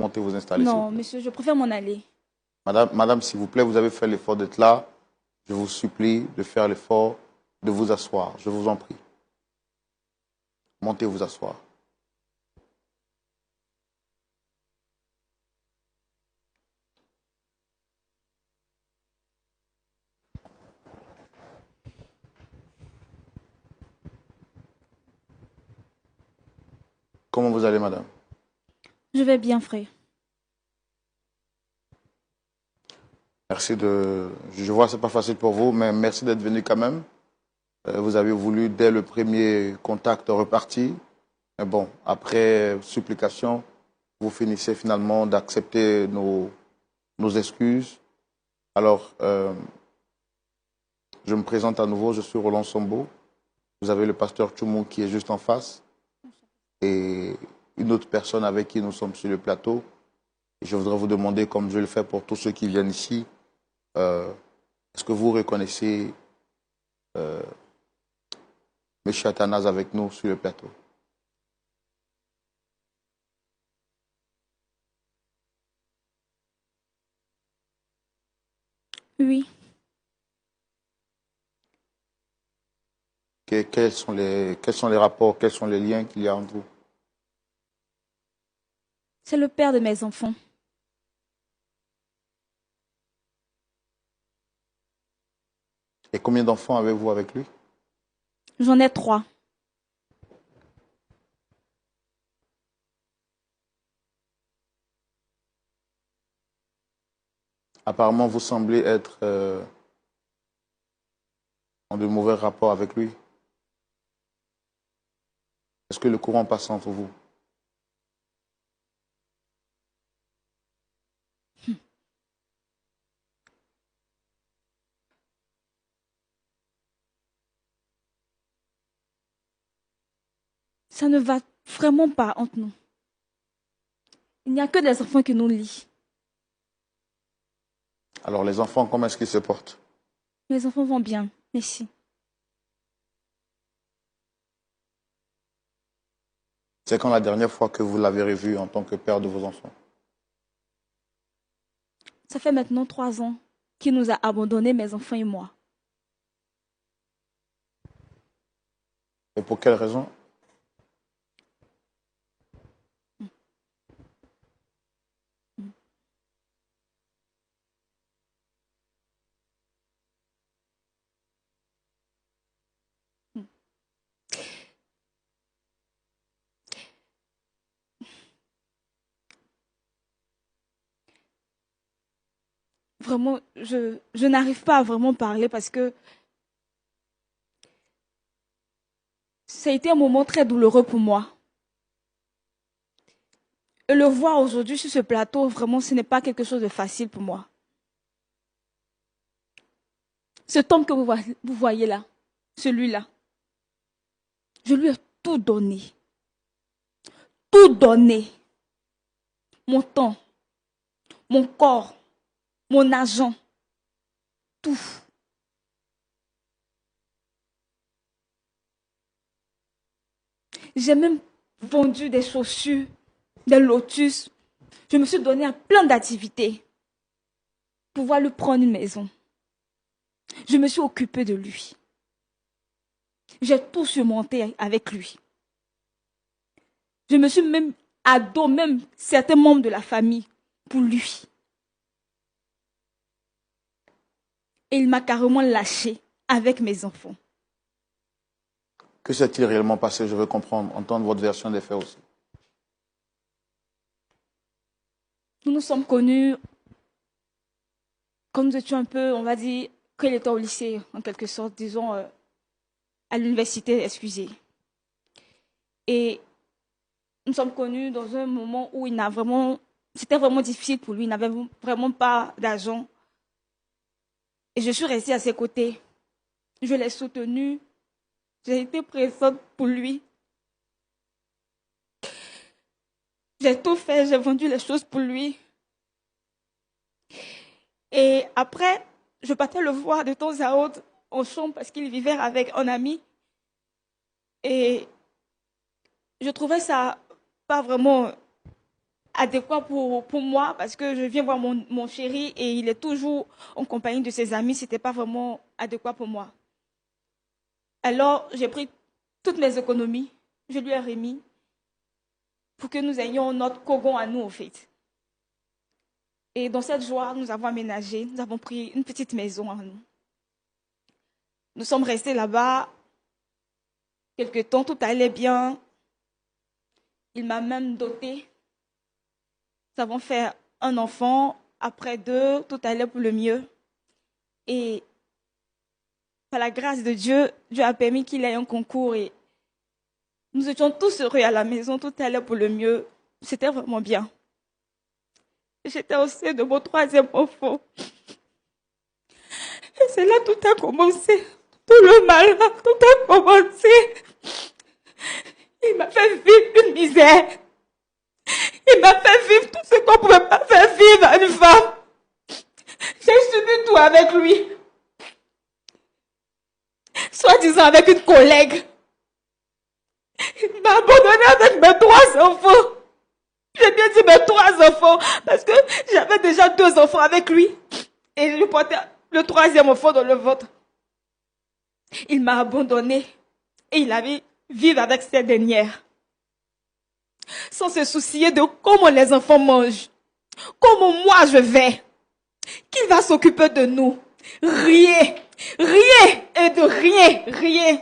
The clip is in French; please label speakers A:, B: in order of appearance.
A: monter vous installer, s'il vous
B: Non,
A: plaît.
B: monsieur, je préfère m'en aller.
A: Madame, s'il vous plaît, vous avez fait l'effort d'être là. Je vous supplie de faire l'effort de vous asseoir. Je vous en prie. Montez vous asseoir. Comment vous allez, madame?
B: Je vais bien, frère.
A: Merci de... Je vois que ce n'est pas facile pour vous, mais merci d'être venu quand même. Vous avez voulu, dès le premier contact, repartir. Mais bon, après supplication, vous finissez finalement d'accepter nos excuses. Alors, je me présente à nouveau, je suis Roland Sombo. Vous avez le pasteur Tchoumou qui est juste en face. Et une autre personne avec qui nous sommes sur le plateau. Et je voudrais vous demander, comme je le fais pour tous ceux qui viennent ici, est-ce que vous reconnaissez M. Athanase avec nous sur le plateau?
B: Oui.
A: Quels sont les rapports, quels sont les liens qu'il y a entre vous?
B: C'est le père de mes enfants.
A: Et combien d'enfants avez-vous avec lui?
B: J'en ai 3.
A: Apparemment, vous semblez être en de mauvais rapports avec lui. Est-ce que le courant passe entre vous?
B: Ça ne va vraiment pas entre nous. Il n'y a que des enfants qui nous lient.
A: Alors, les enfants, comment est-ce qu'ils se portent?
B: Mes enfants vont bien. Merci.
A: C'est quand la dernière fois que vous l'avez revu en tant que père de vos enfants?
B: Ça fait maintenant 3 ans qu'il nous a abandonnés, mes enfants et moi.
A: Et pour quelle raison?
B: Vraiment, je n'arrive pas à vraiment parler parce que ça a été un moment très douloureux pour moi. Et le voir aujourd'hui sur ce plateau, vraiment, ce n'est pas quelque chose de facile pour moi. Cet homme que vous voyez là, celui-là, je lui ai tout donné. Tout donné. Mon temps, mon corps, mon argent, tout. J'ai même vendu des chaussures, des lotus. Je me suis donné à plein d'activités pour pouvoir lui prendre une maison. Je me suis occupée de lui. J'ai tout surmonté avec lui. Je me suis même ado, même certains membres de la famille, pour lui. Et il m'a carrément lâché avec mes enfants.
A: Que s'est-il réellement passé? Je veux comprendre, entendre votre version des faits aussi.
B: Nous nous sommes connus quand nous étions un peu, on va dire, quand il était au lycée, en quelque sorte, disons, à l'université, excusez. Et nous sommes connus dans un moment où c'était vraiment difficile pour lui, il n'avait vraiment pas d'argent. Et je suis restée à ses côtés. Je l'ai soutenu. J'ai été présente pour lui. J'ai tout fait, j'ai vendu les choses pour lui. Et après, je partais le voir de temps à autre en chambre parce qu'il vivait avec un ami. Et je trouvais ça pas vraiment adéquat pour moi parce que je viens voir mon chéri et il est toujours en compagnie de ses amis. C'était pas vraiment adéquat pour moi. Alors, j'ai pris toutes mes économies, je lui ai remis pour que nous ayons notre cogon à nous, au fait. Et dans cette joie, nous avons aménagé, nous avons pris une petite maison à nous. Nous sommes restés là-bas quelque temps, tout allait bien. Il m'a même doté. Nous avons fait un enfant, après 2, tout allait pour le mieux. Et par la grâce de Dieu, Dieu a permis qu'il ait un concours et nous étions tous heureux à la maison, tout allait pour le mieux. C'était vraiment bien. J'étais au sein de mon 3e enfant. Et c'est là tout a commencé. Tout le mal, tout a commencé. Il m'a fait vivre une misère. Il m'a fait vivre tout ce qu'on ne pouvait pas faire vivre à une femme. J'ai subi tout avec lui. Soi-disant avec une collègue. Il m'a abandonné avec mes 3 enfants. J'ai bien dit mes 3 enfants parce que j'avais déjà 2 enfants avec lui. Et je portais le 3e enfant dans le ventre. Il m'a abandonné et il avait vivre avec ces dernières. Sans se soucier de comment les enfants mangent. Comment moi je vais. Qui va s'occuper de nous? Rien. Rien et de rien. Rien.